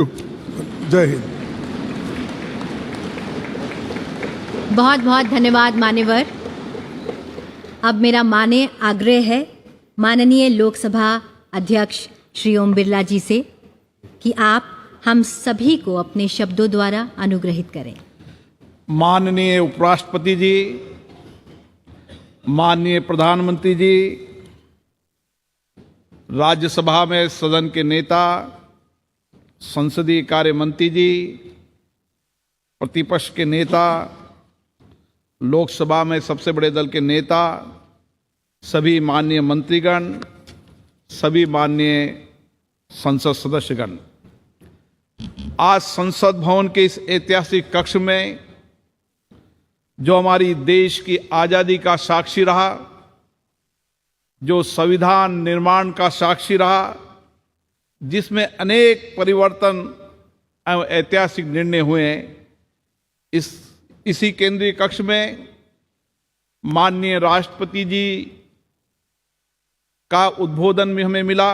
जय हिंद। बहुत बहुत धन्यवाद मान्यवर। अब मेरा माननीय आग्रह है माननीय लोकसभा अध्यक्ष श्री ओम बिरला जी से कि आप हम सभी को अपने शब्दों द्वारा अनुग्रहित करें। माननीय उपराष्ट्रपति जी, माननीय प्रधानमंत्री जी, राज्यसभा में सदन के नेता, संसदीय कार्य मंत्री जी, प्रतिपक्ष के नेता, लोकसभा में सबसे बड़े दल के नेता, सभी माननीय मंत्रीगण, सभी माननीय संसद सदस्यगण, आज संसद भवन के इस ऐतिहासिक कक्ष में जो हमारी देश की आज़ादी का साक्षी रहा, जो संविधान निर्माण का साक्षी रहा, जिसमें अनेक परिवर्तन एवं ऐतिहासिक निर्णय हुए, इसी केंद्रीय कक्ष में माननीय राष्ट्रपति जी का उद्बोधन में हमें मिला।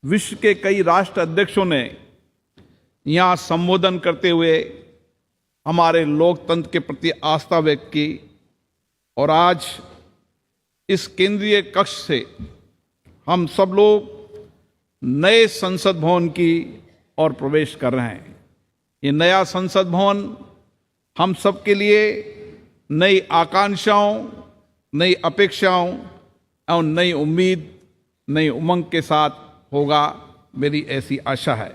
विश्व के कई राष्ट्र अध्यक्षों ने यहाँ संबोधन करते हुए हमारे लोकतंत्र के प्रति आस्था व्यक्त की और आज इस केंद्रीय कक्ष से हम सब लोग नए संसद भवन की ओर प्रवेश कर रहे हैं। ये नया संसद भवन हम सबके लिए नई आकांक्षाओं, नई अपेक्षाओं और नई उम्मीद, नई उमंग के साथ होगा, मेरी ऐसी आशा है।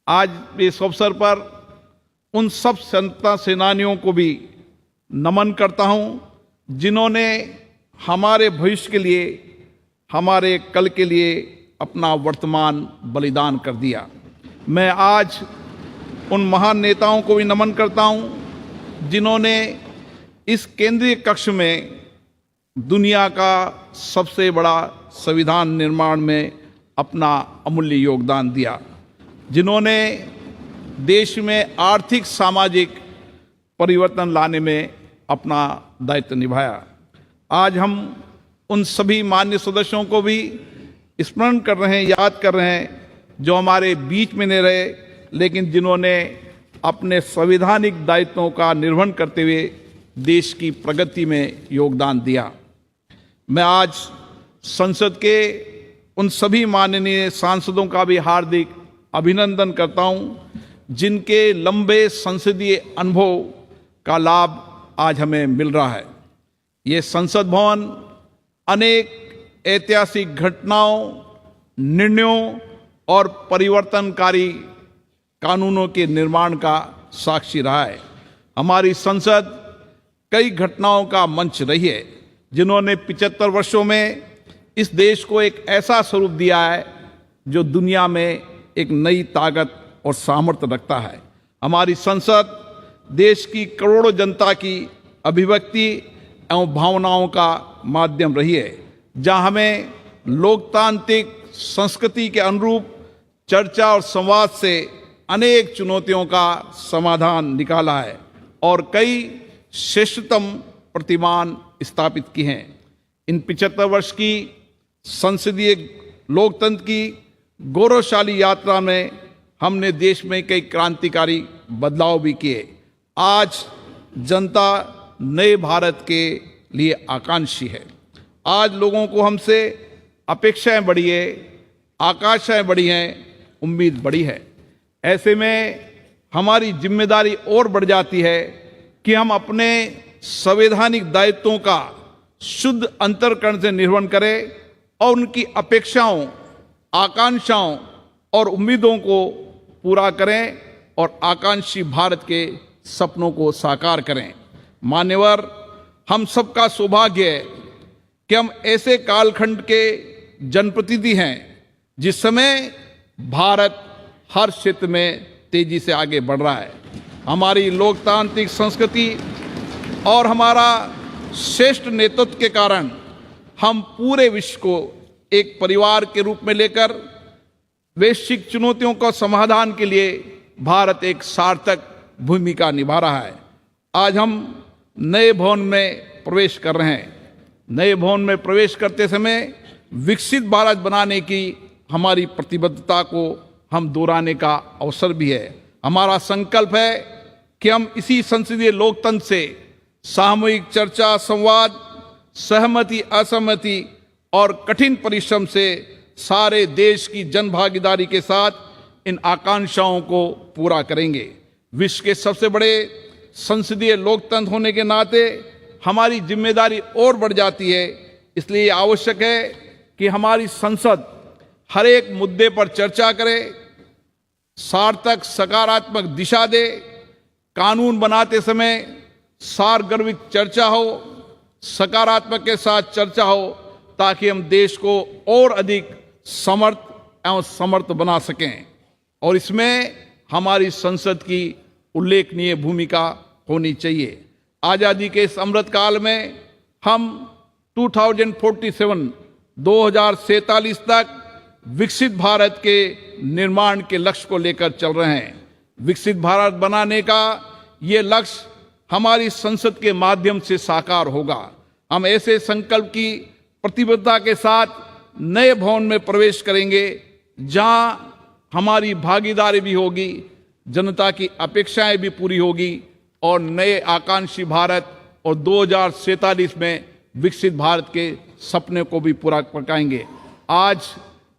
आज इस अवसर पर उन सब स्वतंत्रता सेनानियों को भी नमन करता हूं जिन्होंने हमारे भविष्य के लिए, हमारे कल के लिए अपना वर्तमान बलिदान कर दिया। मैं आज उन महान नेताओं को भी नमन करता हूं जिन्होंने इस केंद्रीय कक्ष में दुनिया का सबसे बड़ा संविधान निर्माण में अपना अमूल्य योगदान दिया, जिन्होंने देश में आर्थिक सामाजिक परिवर्तन लाने में अपना दायित्व निभाया। आज हम उन सभी मान्य सदस्यों को भी स्मरण कर रहे हैं, याद कर रहे हैं, जो हमारे बीच में नहीं रहे लेकिन जिन्होंने अपने संवैधानिक दायित्वों का निर्वहन करते हुए देश की प्रगति में योगदान दिया। मैं आज संसद के उन सभी माननीय सांसदों का भी हार्दिक अभिनंदन करता हूं जिनके लंबे संसदीय अनुभव का लाभ आज हमें मिल रहा है। ये संसद भवन अनेक ऐतिहासिक घटनाओं, निर्णयों और परिवर्तनकारी कानूनों के निर्माण का साक्षी रहा है। हमारी संसद कई घटनाओं का मंच रही है जिन्होंने 75 वर्षों में इस देश को एक ऐसा स्वरूप दिया है जो दुनिया में एक नई ताकत और सामर्थ्य रखता है। हमारी संसद देश की करोड़ों जनता की अभिव्यक्ति एवं भावनाओं का माध्यम रही है, जहां हमें लोकतांत्रिक संस्कृति के अनुरूप चर्चा और संवाद से अनेक चुनौतियों का समाधान निकाला है और कई श्रेष्ठतम प्रतिमान स्थापित किए हैं। इन 75 वर्ष की संसदीय लोकतंत्र की गौरवशाली यात्रा में हमने देश में कई क्रांतिकारी बदलाव भी किए। आज जनता नए भारत के लिए आकांक्षी है। आज लोगों को हमसे अपेक्षाएं बढ़ी है, आकांक्षाएं बढ़ी हैं, उम्मीद बढ़ी है। ऐसे में हमारी जिम्मेदारी और बढ़ जाती है कि हम अपने संवैधानिक दायित्वों का शुद्ध अंतर्करण से निर्वहन करें और उनकी अपेक्षाओं, आकांक्षाओं और उम्मीदों को पूरा करें और आकांक्षी भारत के सपनों को साकार करें। मान्यवर, हम सबका सौभाग्य है कि हम ऐसे कालखंड के जनप्रतिनिधि हैं जिस समय भारत हर क्षेत्र में तेजी से आगे बढ़ रहा है। हमारी लोकतांत्रिक संस्कृति और हमारा श्रेष्ठ नेतृत्व के कारण हम पूरे विश्व को एक परिवार के रूप में लेकर वैश्विक चुनौतियों का समाधान के लिए भारत एक सार्थक भूमिका निभा रहा है। आज हम नए भवन में प्रवेश कर रहे हैं। नए भवन में प्रवेश करते समय विकसित भारत बनाने की हमारी प्रतिबद्धता को हम दोहराने का अवसर भी है। हमारा संकल्प है कि हम इसी संसदीय लोकतंत्र से सामूहिक चर्चा, संवाद, सहमति, असहमति और कठिन परिश्रम से सारे देश की जनभागीदारी के साथ इन आकांक्षाओं को पूरा करेंगे। विश्व के सबसे बड़े संसदीय लोकतंत्र होने के नाते हमारी जिम्मेदारी और बढ़ जाती है। इसलिए आवश्यक है कि हमारी संसद हर एक मुद्दे पर चर्चा करे, सार्थक सकारात्मक दिशा दे, कानून बनाते समय सारगर्भित चर्चा हो, सकारात्मक के साथ चर्चा हो, ताकि हम देश को और अधिक समर्थ एवं समर्थ बना सकें। और इसमें हमारी संसद की उल्लेखनीय भूमिका होनी चाहिए। आज़ादी के इस अमृत काल में हम 2047 तक विकसित भारत के निर्माण के लक्ष्य को लेकर चल रहे हैं। विकसित भारत बनाने का ये लक्ष्य हमारी संसद के माध्यम से साकार होगा। हम ऐसे संकल्प की प्रतिबद्धता के साथ नए भवन में प्रवेश करेंगे जहां हमारी भागीदारी भी होगी, जनता की अपेक्षाएं भी पूरी होगी और नए आकांक्षी भारत और 2047 में विकसित भारत के सपने को भी पूरा पकाएंगे। आज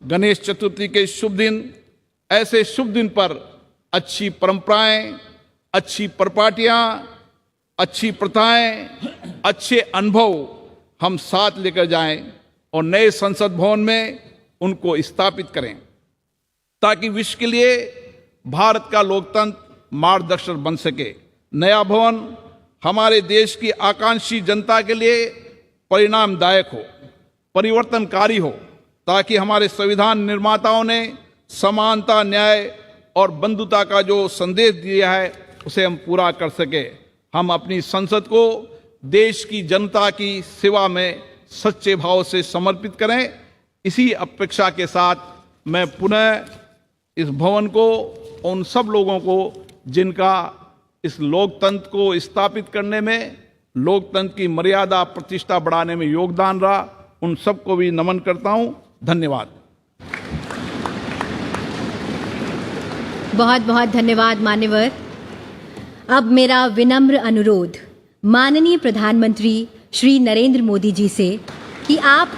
गणेश चतुर्थी के शुभ दिन, ऐसे शुभ दिन पर अच्छी परंपराएं, अच्छी परिपाटियां, अच्छी प्रथाएं, अच्छे अनुभव हम साथ लेकर जाएं और नए संसद भवन में उनको स्थापित करें, ताकि विश्व के लिए भारत का लोकतंत्र मार्गदर्शक बन सके। नया भवन हमारे देश की आकांक्षी जनता के लिए परिणामदायक हो, परिवर्तनकारी हो, ताकि हमारे संविधान निर्माताओं ने समानता, न्याय और बंधुता का जो संदेश दिया है उसे हम पूरा कर सके। हम अपनी संसद को देश की जनता की सेवा में सच्चे भाव से समर्पित करें। इसी अपेक्षा के साथ मैं पुनः इस भवन को, उन सब लोगों को जिनका इस लोकतंत्र को स्थापित करने में, लोकतंत्र की मर्यादा प्रतिष्ठा बढ़ाने में योगदान रहा, उन सबको भी नमन करता हूं। धन्यवाद। बहुत बहुत धन्यवाद मान्यवर। अब मेरा विनम्र अनुरोध माननीय प्रधानमंत्री श्री नरेंद्र मोदी जी से कि आप